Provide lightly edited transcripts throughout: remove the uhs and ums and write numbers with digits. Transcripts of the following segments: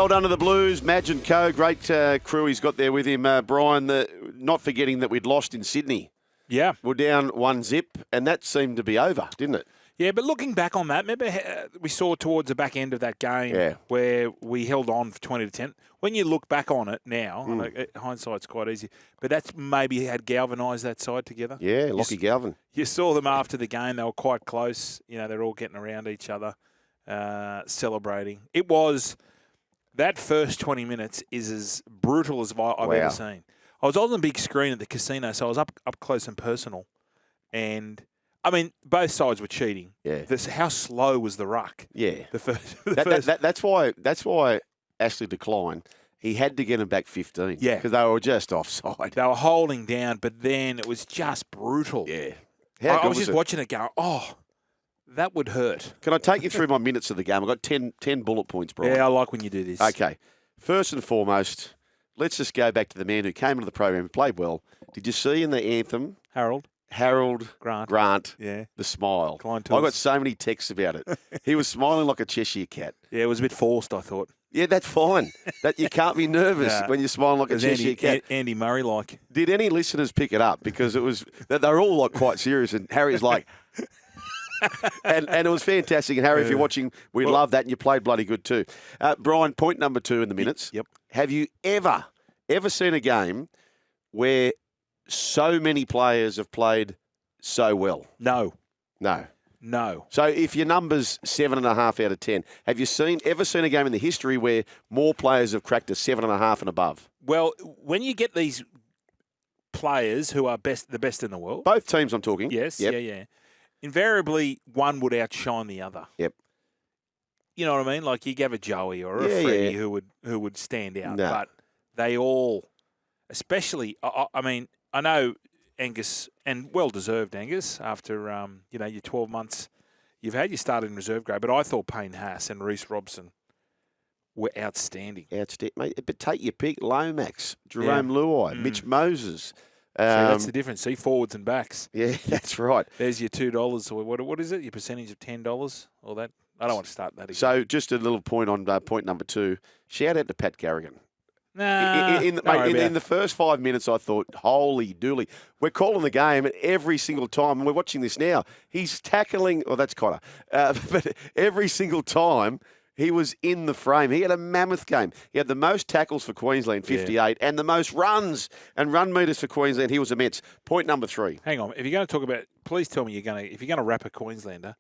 Well done to the Blues, Madge and Co. Great crew he's got there with him. Brian, not forgetting that we'd lost in Sydney. Yeah. We're down 1-0, and that seemed to be over, didn't it? Yeah, but looking back on that, remember we saw towards the back end of that game where we held on for 20-10. When you look back on it now, I know hindsight's quite easy, but that's maybe had galvanised that side together. Yeah, Lockie Galvin. You saw them after the game. They were quite close. You know, they're all getting around each other, celebrating. It was, that first 20 minutes is as brutal as I've ever seen. I was on the big screen at the casino, so I was up close and personal. And, I mean, both sides were cheating. Yeah. How slow was the ruck? Yeah. First. That's why Ashley declined. He had to get him back 15. Yeah. Because they were just offside. They were holding down, but then it was just brutal. Yeah. I was just watching it going, that would hurt. Can I take you through my minutes of the game? I've got 10 bullet points, Brian. Yeah, I like when you do this. Okay. First and foremost, let's just go back to the man who came into the program and played well. Did you see in the anthem? Harold Grant, the smile. I got so many texts about it. He was smiling like a Cheshire cat. Yeah, it was a bit forced, I thought. Yeah, that's fine. That you can't be nervous when you're smiling like a Cheshire cat. Andy Murray-like. Did any listeners pick it up? Because it was they're all like quite serious, and Harry's like, and it was fantastic. And Harry, if you're watching, we love that, and you played bloody good too. Brian, point number 2 in the minutes. Yep. Have you ever seen a game where so many players have played so well? No. So if your number's 7.5 out of 10, have you ever seen a game in the history where more players have cracked a 7.5 and above? Well, when you get these players who are the best in the world, both teams I'm talking. Yes, yeah. Invariably, one would outshine the other. Yep. You know what I mean? Like you have a Joey or a Freddie who would stand out, but they all, especially. I mean, I know Angus, and well-deserved Angus, after, your 12 months, you've had your start in reserve grade, but I thought Payne, Haas and Reece, Robson were outstanding. Mate, but take your pick, Lomax, Jerome Luai, Mitch Moses. See, that's the difference. See, forwards and backs. Yeah, that's right. There's your $2, or what is it, your percentage of $10, all that? I don't want to start that again. So just a little point on point number 2. Shout out to Pat Carrigan. In the first 5 minutes, I thought, holy dooly. We're calling the game every single time, and we're watching this now. He's tackling, that's Connor, but every single time he was in the frame. He had a mammoth game. He had the most tackles for Queensland, 58, and the most runs and run meters for Queensland. He was immense. Point number 3. Hang on. If you're going to talk about, please tell me if you're going to wrap a Queenslander,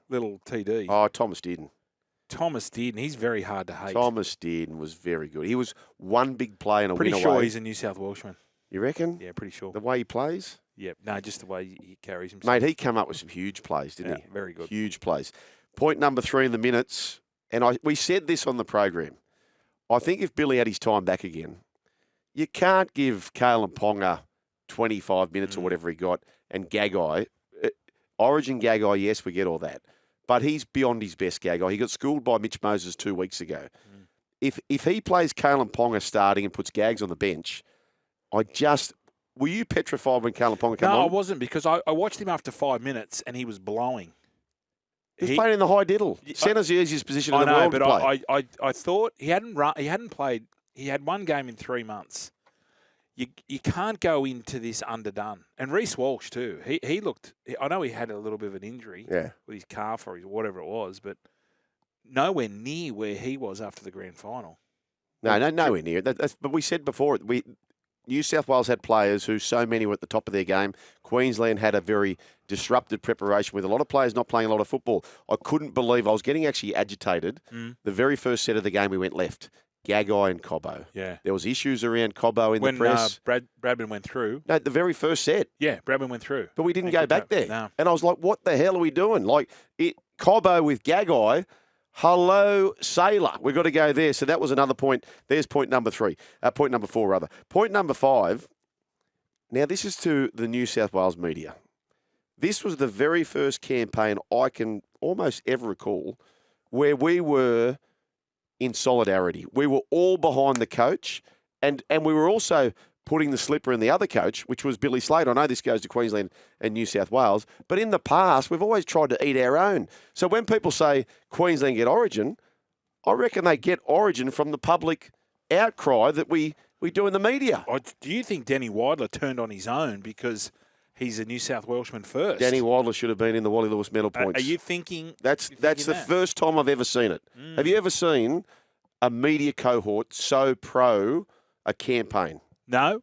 little TD. Oh, Thomas Dearden. Thomas Dearden, he's very hard to hate. Thomas Dearden was very good. He was one big play and a win away. Pretty sure he's a New South Welshman. You reckon? Yeah, pretty sure. The way he plays? Yeah, no, just the way he carries himself. Mate, he came up with some huge plays, didn't he? Very good. Huge plays. Point number 3 in the minutes, and we said this on the program. I think if Billy had his time back again, you can't give Kalyn Ponga 25 minutes or whatever he got, and Gagai. Origin Gagai, yes, we get all that. But he's beyond his best, Gagai. He got schooled by Mitch Moses 2 weeks ago. If he plays Kalyn Ponga starting and puts Gags on the bench, were you petrified when Kalyn Ponga came on? No, I wasn't, because I watched him after 5 minutes and he was blowing. He's playing in the high diddle. Centre's the easiest position in the world to play. I thought he hadn't played. He had one game in 3 months. You can't go into this underdone. And Reece Walsh too. He looked. I know he had a little bit of an injury with his calf or whatever it was, but nowhere near where he was after the grand final. No, nowhere near. But we said before, New South Wales had players who so many were at the top of their game. Queensland had a very disrupted preparation with a lot of players not playing a lot of football. I couldn't believe I was getting actually agitated. The very first set of the game we went left. Gagai and Cobbo. Yeah. There was issues around Cobbo in the press. When Bradman went through. No, the very first set. Yeah, Bradman went through. But we didn't go back there. No. And I was like, what the hell are we doing? Like, Cobbo with Gagai, hello, sailor. We've got to go there. So that was another point. There's point number 3. Point number 4, rather. Point number 5. Now, this is to the New South Wales media. This was the very first campaign I can almost ever recall where we were in solidarity. We were all behind the coach, and we were also putting the slipper in the other coach, which was Billy Slater. I know this goes to Queensland and New South Wales, but in the past, we've always tried to eat our own. So when people say Queensland get Origin, I reckon they get origin from the public outcry that we do in the media. Do you think Danny Weidler turned on his own because he's a New South Welshman first? Danny Weidler should have been in the Wally Lewis medal points. Are you thinking that's the first time I've ever seen it? Have you ever seen a media cohort so pro a campaign? No,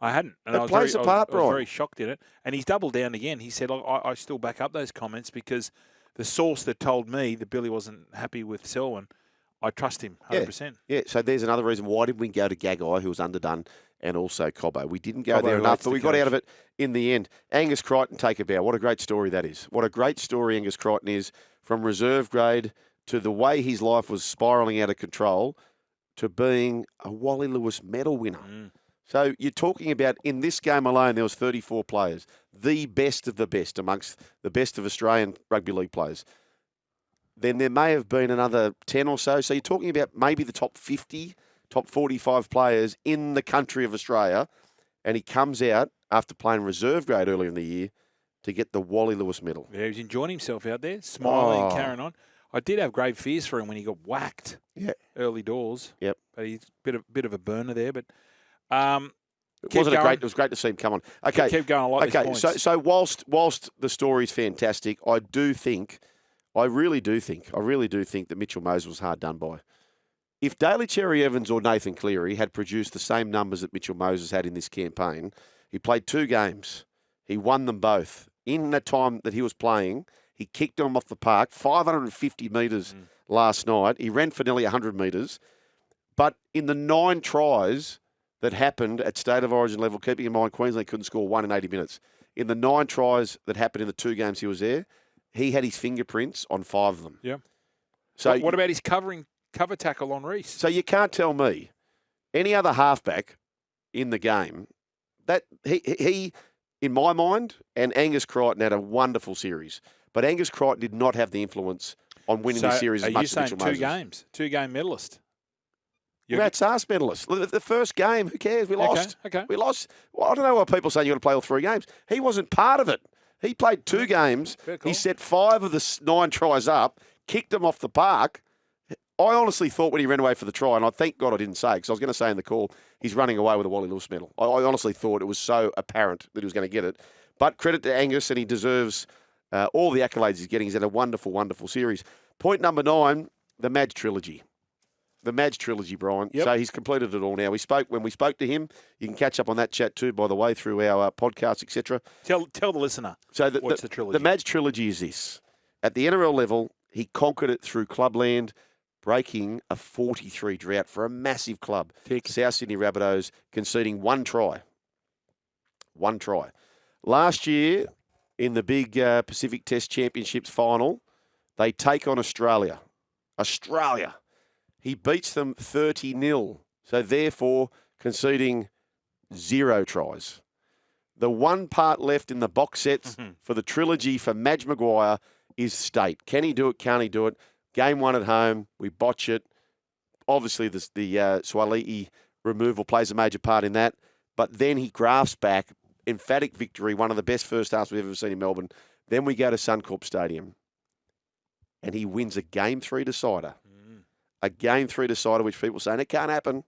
I hadn't. And it plays a part, Brian. I was very shocked in it. And he's doubled down again. He said, I still back up those comments because the source that told me that Billy wasn't happy with Selwyn, I trust him 100%. Yeah, so there's another reason. Why did we go to Gagai, who was underdone, and also Cobbo? We didn't go there enough, but we got out of it in the end. Angus Crichton, take a bow. What a great story that is. What a great story Angus Crichton is, from reserve grade to the way his life was spiralling out of control to being a Wally Lewis medal winner. So you're talking about, in this game alone, there was 34 players, the best of the best amongst the best of Australian rugby league players. Then there may have been another 10 or so. So you're talking about maybe the top 50, top 45 players in the country of Australia. And he comes out after playing reserve grade earlier in the year to get the Wally Lewis medal. Yeah, he was enjoying himself out there, smiling, carrying on. I did have grave fears for him when he got whacked early doors. Yep. But he's a bit of a burner there. But it was great to see him come on. Okay. Keep going. I like these points. So whilst the story's fantastic, I really do think that Mitchell Moses was hard done by. If Daly Cherry Evans or Nathan Cleary had produced the same numbers that Mitchell Moses had in this campaign, he played 2 games. He won them both. In the time that he was playing, he kicked them off the park, 550 metres last night. He ran for nearly 100 metres. But in the 9 tries that happened at State of Origin level, keeping in mind Queensland couldn't score 1 in 80 minutes, in the 9 tries that happened in the 2 games he was there, he had his fingerprints on 5 of them. Yeah. So what about his cover tackle on Reece? So you can't tell me any other halfback in the game that he in my mind, and Angus Crichton had a wonderful series, but Angus Crichton did not have the influence on winning the series as much as Mitchell Moses. Are you saying 2 games, 2-game medalist? That's Haas medalist. The first game, who cares? We lost. Okay. We lost. Well, I don't know why people saying you got to play all 3 games. He wasn't part of it. He played 2 games. Cool. He set 5 of the 9 tries up, kicked them off the park. I honestly thought when he ran away for the try, and I thank God I didn't say, because I was going to say in the call, he's running away with a Wally Lewis medal. I honestly thought it was so apparent that he was going to get it. But credit to Angus, and he deserves all the accolades he's getting. He's had a wonderful, wonderful series. Point number 9, the Madge Trilogy. The Madge Trilogy, Brian. Yep. So he's completed it all now. When we spoke to him, you can catch up on that chat too, by the way, through our podcast, etc. Tell the listener what's the trilogy. The Madge Trilogy is this. At the NRL level, he conquered it through clubland, breaking a 43 drought for a massive club. South Sydney Rabbitohs conceding 1 try. 1 try. Last year, in the big Pacific Test Championships final, they take on Australia. He beats them 30-0. So therefore, conceding 0 tries. The one part left in the box sets for the trilogy for Madge Maguire is state. Can he do it? Can't he do it? Game 1 at home, we botch it. Obviously, the Swaliti removal plays a major part in that. But then he grafts back, emphatic victory, one of the best first halves we've ever seen in Melbourne. Then we go to Suncorp Stadium, and he wins a Game 3 decider. A Game 3 decider, which people saying it can't happen.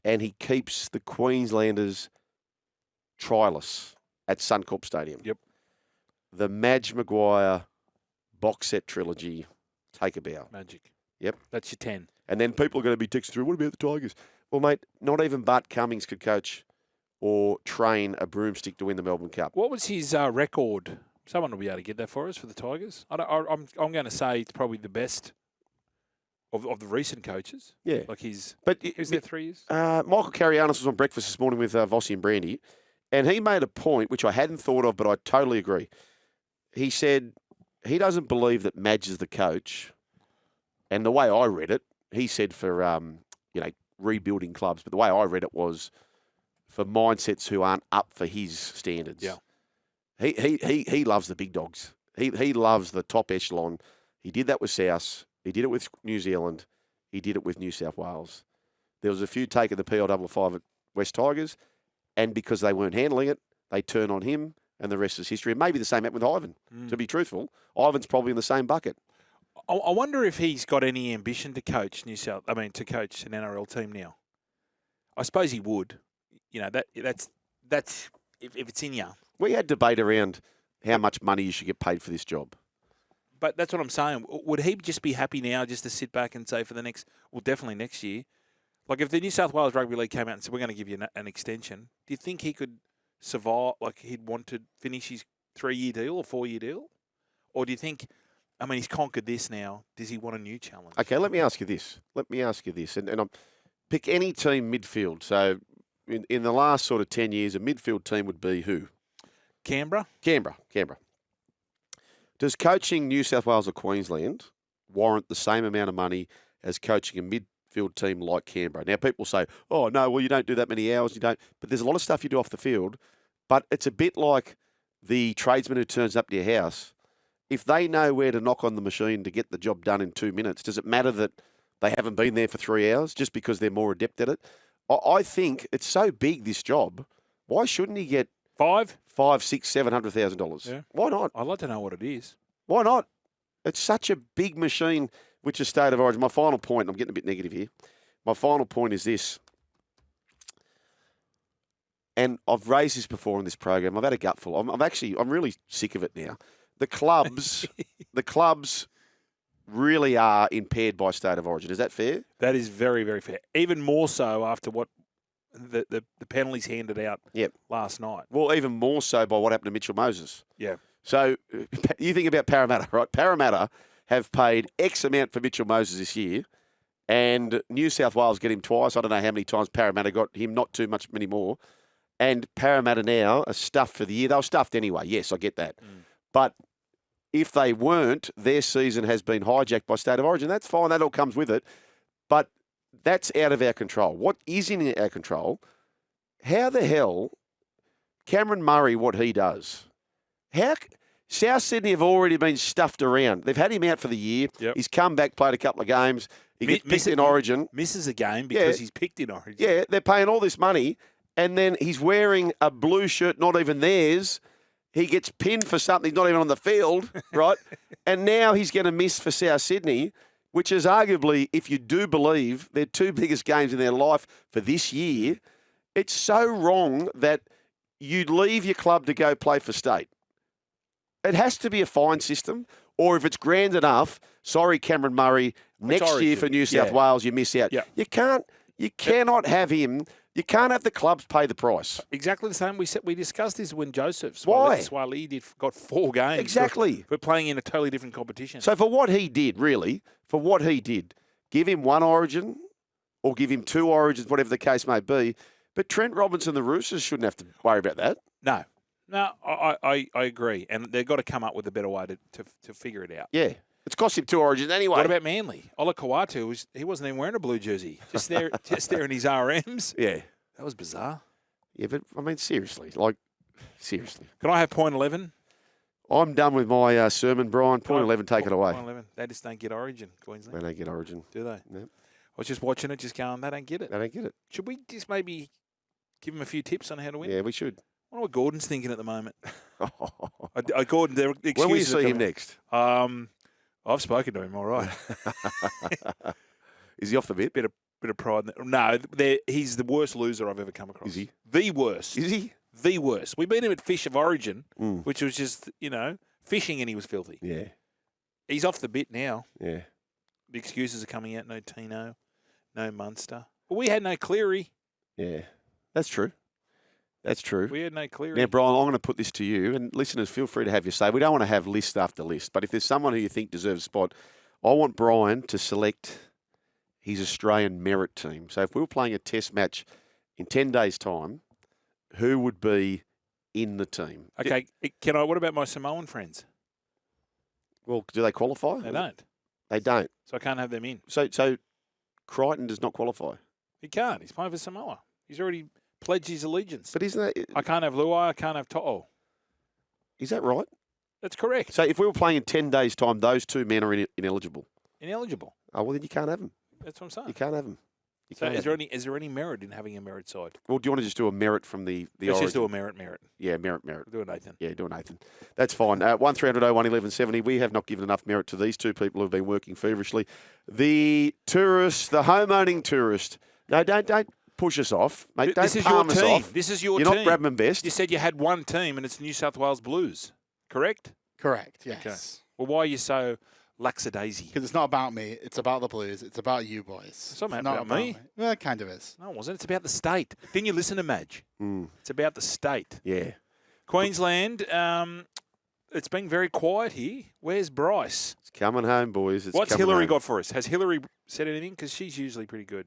And he keeps the Queenslanders tryless at Suncorp Stadium. Yep. The Madge Maguire box set trilogy. Take a bow. Magic. Yep. That's your 10. And then people are going to be texting through, what about the Tigers? Well, mate, not even Bart Cummings could coach or train a broomstick to win the Melbourne Cup. What was his record? Someone will be able to get that for us for the Tigers. I'm going to say it's probably the best of the recent coaches. Yeah. Like his... But who's there 3 years? Michael Carrianis was on breakfast this morning with Vossi and Brandy, and he made a point, which I hadn't thought of, but I totally agree. He said he doesn't believe that Madge is the coach. And the way I read it, he said for, rebuilding clubs. But the way I read it was for mindsets who aren't up for his standards. Yeah. He loves the big dogs. He loves the top echelon. He did that with South. He did it with New Zealand. He did it with New South Wales. There was a few taking the PL5 at West Tigers, and because they weren't handling it, they turn on him, and the rest is history. And maybe the same happened with Ivan, to be truthful. Ivan's probably in the same bucket. I wonder if he's got any ambition to coach to coach an NRL team now. I suppose he would. You know, that's if it's in you. We had debate around how much money you should get paid for this job. But that's what I'm saying. Would he just be happy now just to sit back and say definitely next year? Like if the New South Wales Rugby League came out and said, we're going to give you an extension, do you think he could survive, like he'd want to finish his 3-year deal or 4-year deal? Or do you think, he's conquered this now, does he want a new challenge? Okay, let me ask you this. And pick any team midfield. So in the last sort of 10 years, a midfield team would be who? Canberra. Does coaching New South Wales or Queensland warrant the same amount of money as coaching a midfield team like Canberra? Now, people say, oh, no, well, you don't do that many hours. You don't. But there's a lot of stuff you do off the field. But it's a bit like the tradesman who turns up to your house. If they know where to knock on the machine to get the job done in 2 minutes, does it matter that they haven't been there for 3 hours just because they're more adept at it? I think it's so big, this job. Why shouldn't he get $500,000, $600,000, $700,000? Yeah. Why not? I'd like to know what it is. Why not? It's such a big machine, which is State of Origin. My final point, I'm getting a bit negative here. My final point is this. And I've raised this before in this program. I've had a gutful. I'm really sick of it now. The clubs really are impaired by State of Origin. Is that fair? That is very, very fair. Even more so after what the penalties handed out last night. Well, even more so by what happened to Mitchell Moses. Yeah. So you think about Parramatta, right? Parramatta have paid X amount for Mitchell Moses this year, and New South Wales get him twice. I don't know how many times Parramatta got him, not too much many more. And Parramatta now are stuffed for the year. They were stuffed anyway. Yes, I get that. But if they weren't, their season has been hijacked by State of Origin. That's fine. That all comes with it. But that's out of our control. What is in our control? How the hell Cameron Murray, what he does? How South Sydney have already been stuffed around. They've had him out for the year. Yep. He's come back, played a couple of games. He gets picked in Origin. Misses a game because he's picked in Origin. Yeah, they're paying all this money, and then he's wearing a blue shirt, not even theirs. He gets pinned for something he's not even on the field, right? And now he's going to miss for South Sydney, which is arguably, if you do believe, their two biggest games in their life for this year. It's so wrong that you leave your club to go play for state. It has to be a fine system, or if it's grand enough, sorry, Cameron Murray, next year for New South Wales, you miss out. Yeah. You cannot have him. You can't have the clubs pay the price. Exactly the same. We discussed this when Joseph's. Why? Swali got 4 games. Exactly. For playing in a totally different competition. So for what he did, give him 1 Origin or give him 2 Origins, whatever the case may be. But Trent Robinson, the Roosters, shouldn't have to worry about that. No, I agree. And they've got to come up with a better way to figure it out. Yeah. It's cost him 2 Origins anyway. What about Manly? Ola Kawatu, he wasn't even wearing a blue jersey. Just there in his RMs. Yeah. That was bizarre. Yeah, but, seriously. Seriously. Can I have point 11? I'm done with my sermon, Brian. Point 11, take it away. Point 11. They just don't get Origin, Queensland. They don't get Origin. Do they? No. I was just watching it, just going, they don't get it. They don't get it. Should we just maybe give them a few tips on how to win? Yeah, we should. I wonder what Gordon's thinking at the moment. Gordon, their excuses. When will you see him next? I've spoken to him, all right. Is he off the bit? Bit of pride. No, he's the worst loser I've ever come across. Is he? The worst. Is he? The worst. We beat him at Fish of Origin, Mm. which was just, fishing, and he was filthy. Yeah. He's off the bit now. Yeah. The excuses are coming out. No Tino, no Munster. Well, we had no Cleary. Yeah. That's true. That's true. We had no Cleary. Now, Brian, I'm going to put this to you, and listeners, feel free to have your say. We don't want to have list after list, but if there's someone who you think deserves a spot, I want Brian to select his Australian merit team. So if we were playing a test match in 10 days' time, who would be in the team? Okay, what about my Samoan friends? Well, do they qualify? They don't. They don't. So I can't have them in. So Crichton does not qualify. He can't. He's playing for Samoa. He's already pledged his allegiance. But isn't that... I can't have Luai. I can't have To'o. Is that right? That's correct. So if we were playing in 10 days' time, those 2 men are ineligible. Ineligible. Oh, well, then you can't have them. That's what I'm saying. You can't have them. So is there any merit in having a merit side? Well, do you want to just do a merit from the Let's origin? just do a merit. Yeah, merit. Do it, Nathan. Yeah, do it, Nathan. That's fine. 1300 01 1170. We have not given enough merit to these two people who have been working feverishly. The tourist, the home-owning tourist. No, don't push us off, mate. Don't palm us off. This is your team. team. You're not Bradman Best. You said you had one team, and it's New South Wales Blues, correct? Correct, yes. Okay. Well, why are you so lackadaisy? Because it's not about me. It's about the Blues. It's about you boys. It's not about me. Well, it kind of is. No, it wasn't. It's about the state. Didn't you listen to Madge? It's about the state. Yeah. Queensland, it's been very quiet here. Where's Bryce? It's coming home, boys. What's Hillary got for us? Has Hillary said anything? Because she's usually pretty good.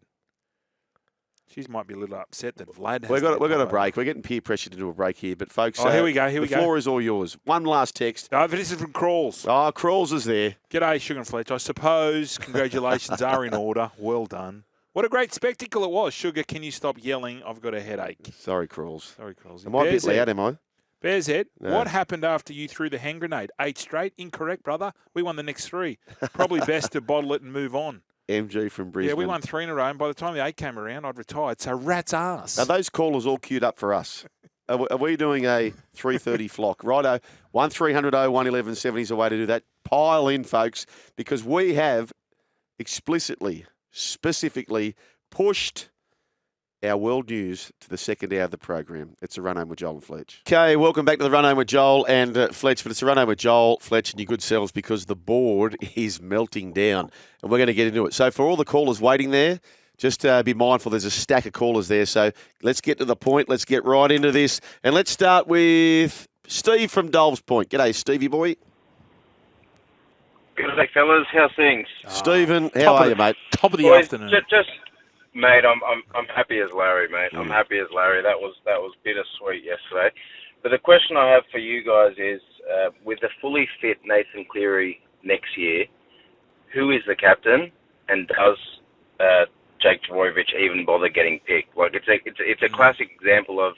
She might be a little upset that Vlad has. We've got a break. We're getting peer pressure to do a break here, but folks, here we go. The floor is all yours. One last text. No, but this is from Crawls. Oh, Crawls is there. G'day, Sugar and Fletch. I suppose congratulations are in order. Well done. What a great spectacle it was. Sugar, can you stop yelling? I've got a headache. Sorry, Crawls. Am I a bit loud, am I? Bear's Head, No. What happened after you threw the hand grenade? 8 straight? Incorrect, brother. We won the next 3. Probably best to bottle it and move on. MG from Brisbane. Yeah, we won 3 in a row, and by the time the 8 came around, I'd retired. So rat's ass. Are those callers all queued up for us? Are we doing a 3:30 flock? Righto, 1300 01 1170 is a way to do that. Pile in, folks, because we have specifically pushed our world news to the second hour of the program. It's a run home with Joel and Fletch. Okay, welcome back to the run home with Joel and Fletch, but it's a run home with Joel, Fletch, and your good selves because the board is melting down, and we're going to get into it. So for all the callers waiting there, just be mindful there's a stack of callers there. So let's get to the point. Let's get right into this, and let's start with Steve from Dolves Point. G'day, Stevie boy. Good day, fellas. How's things? Stephen, how are you, mate? Top of the afternoon. Mate, I'm happy as Larry, mate. I'm happy as Larry. That was bittersweet yesterday. But the question I have for you guys is, with the fully fit Nathan Cleary next year, who is the captain, and does Jake Trbojevic even bother getting picked? Like it's a classic example of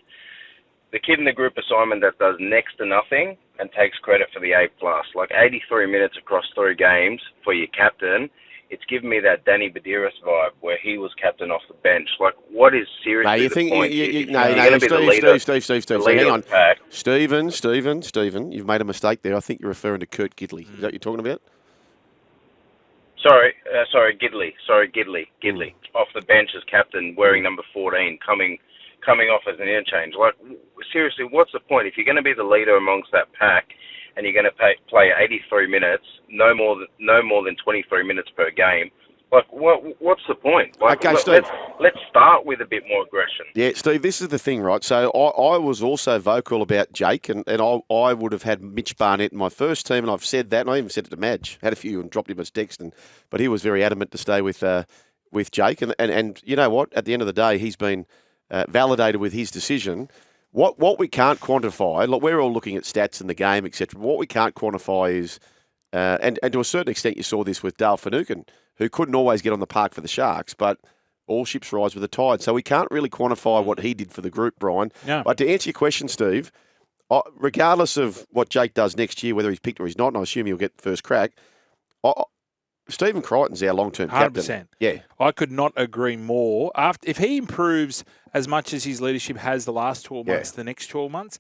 the kid in the group assignment that does next to nothing and takes credit for the A+. Like 83 minutes across 3 games for your captain. It's given me that Danny Badiris vibe where he was captain off the bench. Like, what is seriously the point? Steve. Hang on. Stephen, you've made a mistake there. I think you're referring to Kurt Gidley. Is that what you're talking about? Sorry, Gidley. Off the bench as captain, wearing number 14, coming off as an interchange. Like, seriously, what's the point? If you're going to be the leader amongst that pack, and you're going to play 83 minutes, no more than 23 minutes per game. Like, what's the point? Like, okay, Steve. Let's start with a bit more aggression. Yeah, Steve, this is the thing, right? So I was also vocal about Jake, and I would have had Mitch Barnett in my first team, and I've said that, and I even said it to Madge. Had a few and dropped him as text, but he was very adamant to stay with Jake. And you know what? At the end of the day, he's been validated with his decision. What we can't quantify, look, we're all looking at stats in the game, etc. What we can't quantify is, and to a certain extent you saw this with Dale Finucane, who couldn't always get on the park for the Sharks, but all ships rise with the tide. So we can't really quantify what he did for the group, Brian. Yeah. But to answer your question, Steve, regardless of what Jake does next year, whether he's picked or he's not, and I assume he'll get the first crack, Stephen Crichton's our long-term captain. 100%. Yeah. I could not agree more. If he improves as much as his leadership has the last 12 months, the next 12 months,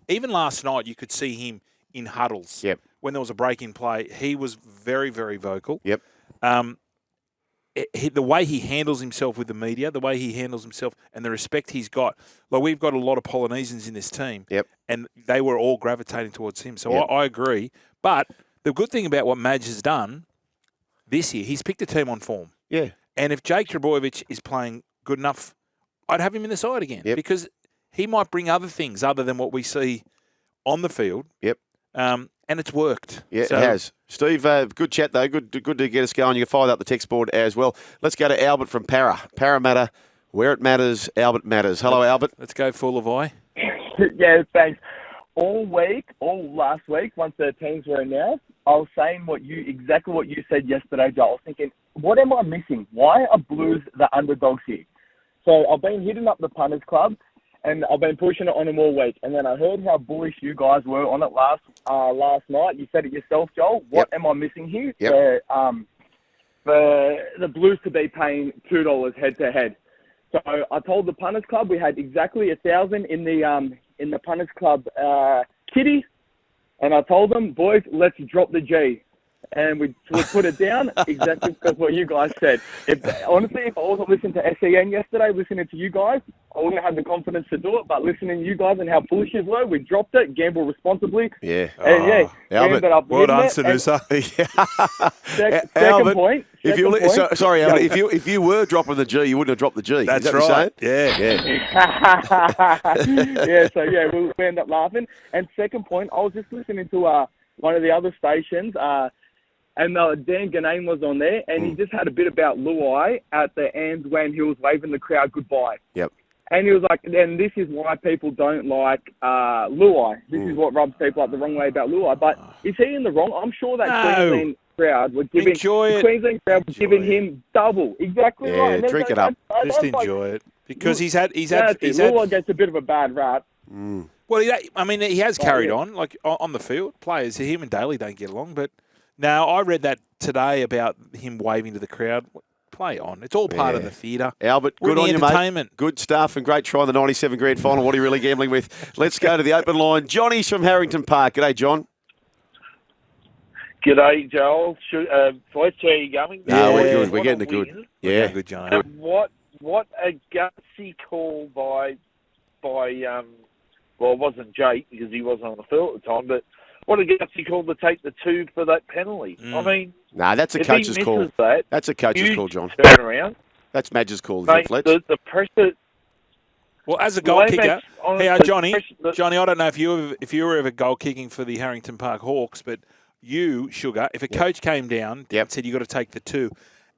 even last night you could see him in huddles. Yep. When there was a break in play, he was very, very vocal. Yep. The way he handles himself with the media, the way he handles himself, and the respect he's got. Like, we've got a lot of Polynesians in this team, and they were all gravitating towards him. So I agree. But the good thing about what Madge has done this year, he's picked a team on form. Yeah. And if Jake Trbojevic is playing good enough, I'd have him in the side again because he might bring other things other than what we see on the field. Yep. And it's worked. Yeah, so, it has. Steve, good chat, though. Good to get us going. You can fire up the text board as well. Let's go to Albert from Parramatta. Where it matters, Albert matters. Hello, Albert. Let's go full of eye. Yeah, thanks. All last week, once the teams were announced, I was saying exactly what you said yesterday, Joel. I was thinking, what am I missing? Why are Blues the underdogs here? So I've been hitting up the punters club, and I've been pushing it on them all week. And then I heard how bullish you guys were on it last night. You said it yourself, Joel. What am I missing here? Yep. for the Blues to be paying $2 head to head. So I told the Punters Club we had exactly 1,000 in the Punters Club kitty, and I told them, boys, let's drop the G. And we put it down exactly what you guys said. Honestly, if I wasn't listening to SEN yesterday, listening to you guys, I wouldn't have the confidence to do it. But listening to you guys and how foolish you were, we dropped it, gamble responsibly. Yeah. And Albert, up well done, Sanusa. Albert, Second point. Sorry, Albert, if you were dropping the G, you wouldn't have dropped the G. That's Is that what right. you're saying? We end up laughing. And second point, I was just listening to one of the other stations, and Dan Ganane was on there, and he just had a bit about Luai at the end when he was waving the crowd goodbye. Yep. And he was like, and this is why people don't like Luai. This is what rubs people up the wrong way about Luai. But is he in the wrong? I'm sure that Queensland crowd was giving him double. Exactly right. Yeah, drink it up. Just enjoy it. Because he's had Luai gets a bit of a bad rap. Well, he has carried on, like on the field. Players, him and Daly don't get along. But now I read that today about him waving to the crowd. Play on. It's all part of the theatre. Albert, good on you, entertainment. Mate. Good stuff and great try in the 97 grand final. What are you really gambling with? Let's go to the open line. Johnny's from Harrington Park. G'day, John. G'day, Joel. Fletch, how are you going? We're good. We're getting the good. Yeah. Good, John. What a gutsy call by well, it wasn't Jake because he wasn't on the field at the time, but what a gutsy call to take the 2 for that penalty. I mean, that's a coach's call. That's a coach's call, John. Turn around. That's Madge's call, Mate, Fletch. the pressure. Well, as a goal kicker, Johnny, I don't know if you were ever goal kicking for the Harrington Park Hawks, but you, Sugar, if a coach came down and said you got to take the 2.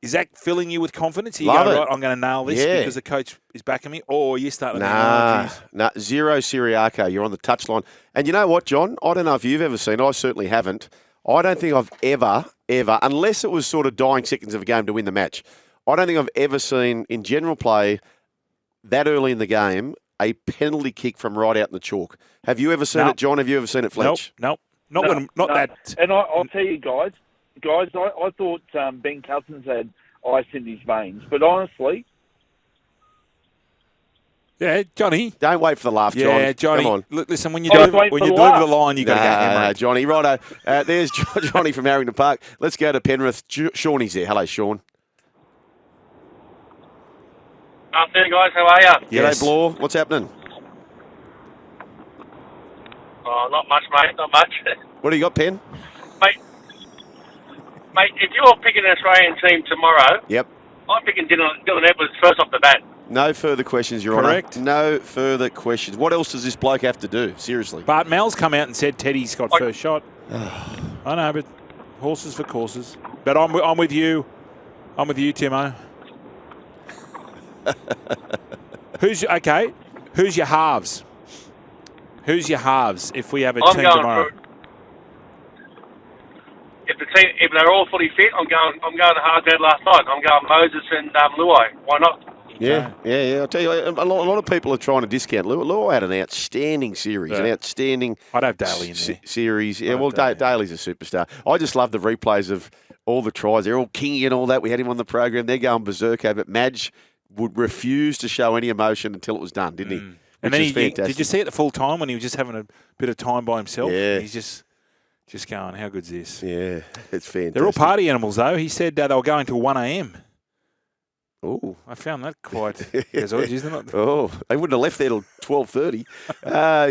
Is that filling you with confidence? You go, right, I'm going to nail this because the coach is backing me? Or you start to zero Siriaco. You're on the touchline. And you know what, John? I don't know if you've ever seen. I certainly haven't. I don't think I've ever, unless it was sort of dying seconds of a game to win the match, I don't think I've ever seen in general play that early in the game a penalty kick from right out in the chalk. Have you ever seen it, John? Have you ever seen it, Fletch? Nope. Not that. And I'll tell you guys, I thought Ben Cousins had ice in his veins, but honestly, yeah, Johnny, don't wait for the laugh, John. Yeah, Johnny. Come on. Listen, when you deliver the line, you got to go hammer it. Johnny, righto. There's Johnny from Harrington Park. Let's go to Penrith. Shawnee's there. Hello, Sean. Afternoon, guys. How are you? Yes. G'day, Blore. What's happening? Oh, not much, mate. Not much. What do you got, Pen? Mate, if you're picking an Australian team tomorrow, yep, I'm picking Dylan Edwards first off the bat. No further questions, Your Honour. Correct. No further questions. What else does this bloke have to do? Seriously. Bart Mel's come out and said Teddy's got first shot. I know, but horses for courses. But I'm with you. I'm with you, Timo. Who's your halves? Who's your halves if we have a team tomorrow? If they're all fully fit, I'm going to hard dead last night. I'm going Moses and Luai. Why not? Yeah. I'll tell you, a lot of people are trying to discount Luai. Luai had an outstanding series, I'd have Daly in there. Series. Yeah, well, Daly's a superstar. I just love the replays of all the tries. They're all kingy and all that. We had him on the program. They're going berserko, but Madge would refuse to show any emotion until it was done, didn't he? And then did you see it the full time when he was just having a bit of time by himself? Yeah. He's just going, how good's this? Yeah, it's fantastic. They're all party animals, though. He said they were going till 1 a.m. Oh, I found that quite bizarre, isn't it? Oh, they wouldn't have left there till 12:30.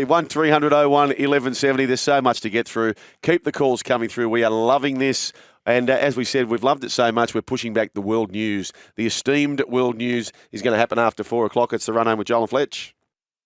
1300 01 1170. There's so much to get through. Keep the calls coming through. We are loving this. And as we said, we've loved it so much, we're pushing back the world news. The esteemed world news is going to happen after 4 o'clock. It's the Run Home with Joel and Fletch.